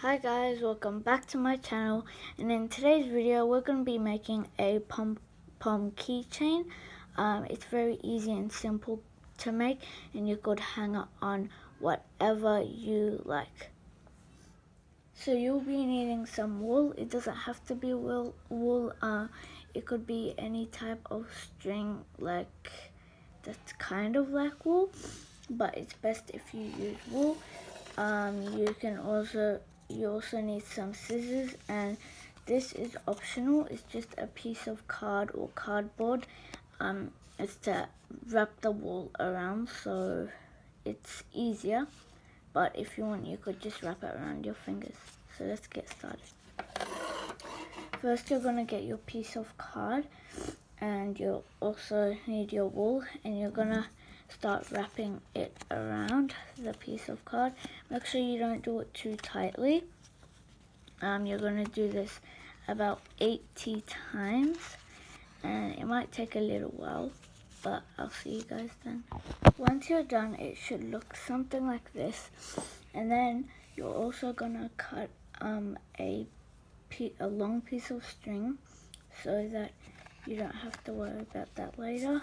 Hi guys, welcome back to my channel, and in today's video we're going to be making a Pom Pom keychain. It's very easy and simple to make, and you could hang it on whatever you like. So you'll be needing some wool. It doesn't have to be wool. It could be any type of string that's kind of like wool, but it's best if you use wool. You also need some scissors, and this is optional. It's just a piece of card or cardboard. It's to wrap the wool around so it's easier, but if you want you could just wrap it around your fingers. So let's get started. First you're going to get your piece of card, and you'll also need your wool, and you're going to start wrapping it around the piece of card. Make sure you don't do it too tightly. You're going to do this about 80 times, and it might take a little while, but I'll see you guys then. Once you're done, it should look something like this, and then you're also going to cut a long piece of string so that you don't have to worry about that later.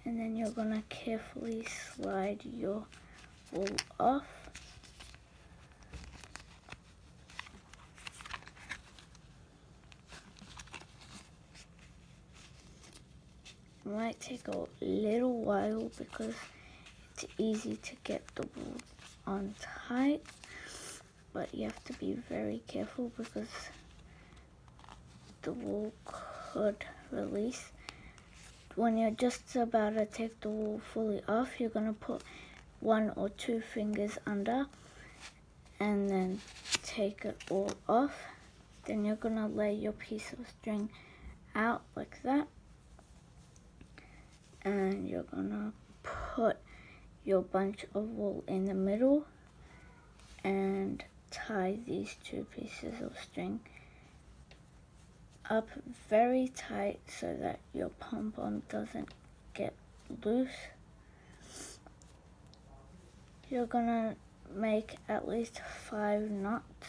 And then you're going to carefully slide your wool off. It might take a little while because it's easy to get the wool on tight, but you have to be very careful because the wool could release. When you're just about to take the wool fully off, you're going to put 1 or 2 fingers under and then take it all off. Then you're going to lay your piece of string out like that, and you're going to put your bunch of wool in the middle and tie these 2 pieces of string up very tight so that your pom-pom doesn't get loose. You're gonna make at least 5 knots.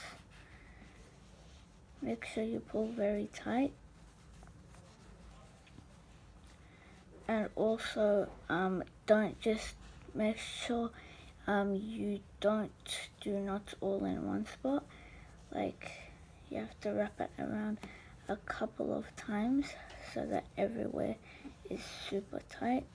Make sure you pull very tight, and also don't just make sure you don't do knots all in one spot. Like, you have to wrap it around a couple of times so that everywhere is super tight.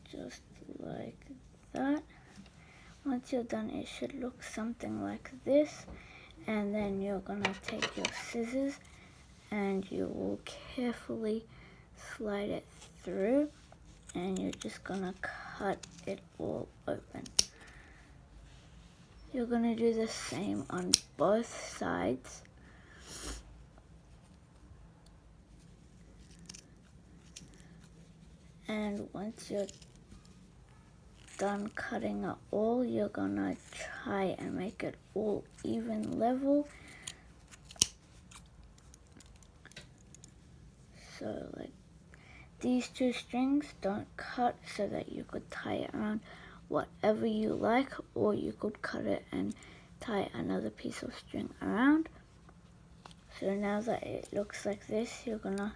Just like that. Once you're done, it should look something like this, and then you're gonna take your scissors and you will carefully slide it through, and you're just gonna cut it all open. You're gonna do the same on both sides. And once you're done cutting it all, you're gonna try and make it all even level. So like these 2 strings don't cut, so that you could tie it around whatever you like, or you could cut it and tie another piece of string around. So now that it looks like this, you're gonna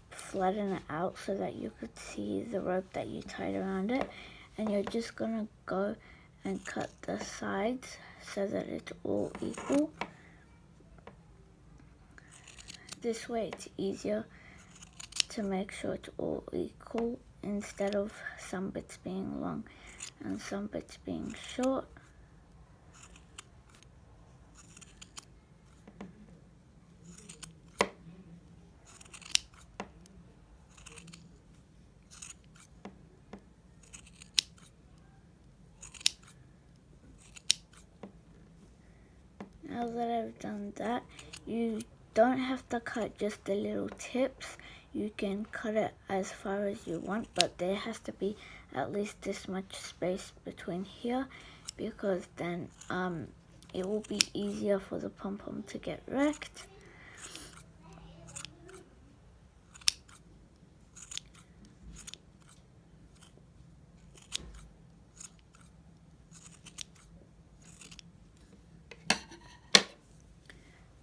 flatten it out so that you could see the rope that you tied around it, and you're just gonna go and cut the sides so that it's all equal. This way it's easier to make sure it's all equal instead of some bits being long and some bits being short. Now that I've done that, you don't have to cut just the little tips. You can cut it as far as you want, but there has to be at least this much space between here, because then it will be easier for the pom pom to get wrecked.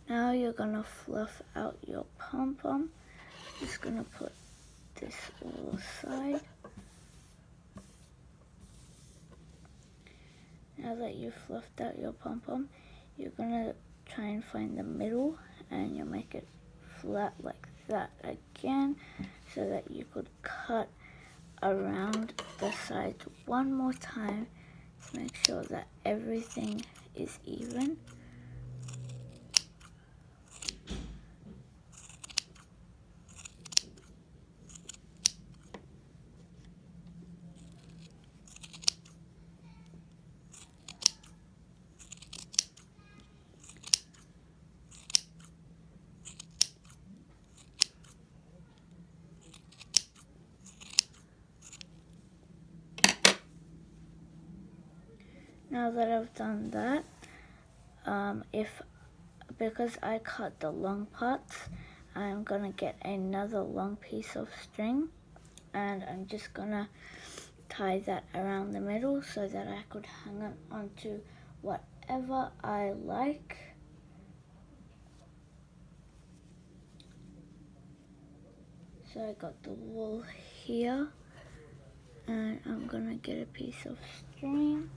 Now you're gonna fluff out your pom pom. Just gonna put this all aside. Now that you've fluffed out your pom pom, you're gonna try and find the middle, and you'll make it flat like that again, so that you could cut around the sides one more time to make sure that everything is even. Now that I've done that, because I cut the long parts, I'm gonna get another long piece of string, and I'm just gonna tie that around the middle so that I could hang it onto whatever I like. So I got the wool here, and I'm gonna get a piece of string.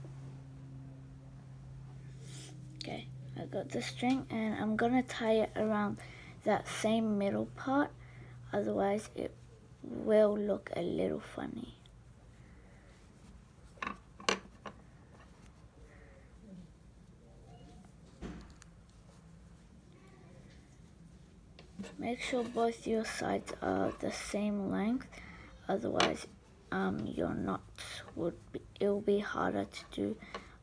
Okay, I got the string, and I'm gonna tie it around that same middle part, otherwise it will look a little funny. Make sure both your sides are the same length, otherwise your knots it'll be harder to do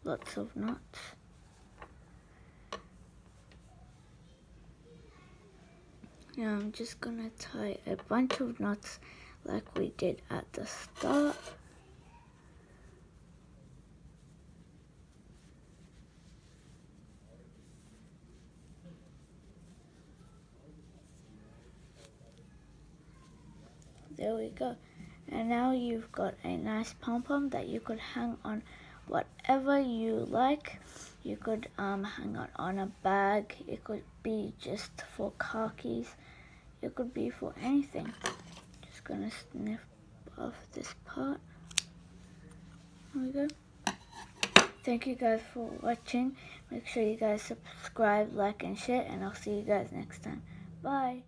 lots of knots. Now I'm just gonna tie a bunch of knots like we did at the start. There we go. And now you've got a nice pom pom that you could hang on whatever you like. You could hang it on a bag. It could be just for car keys. It could be for anything. Just gonna snip off this part. There we go. Thank you guys for watching. Make sure you guys subscribe, like, and share, and I'll see you guys next time. Bye.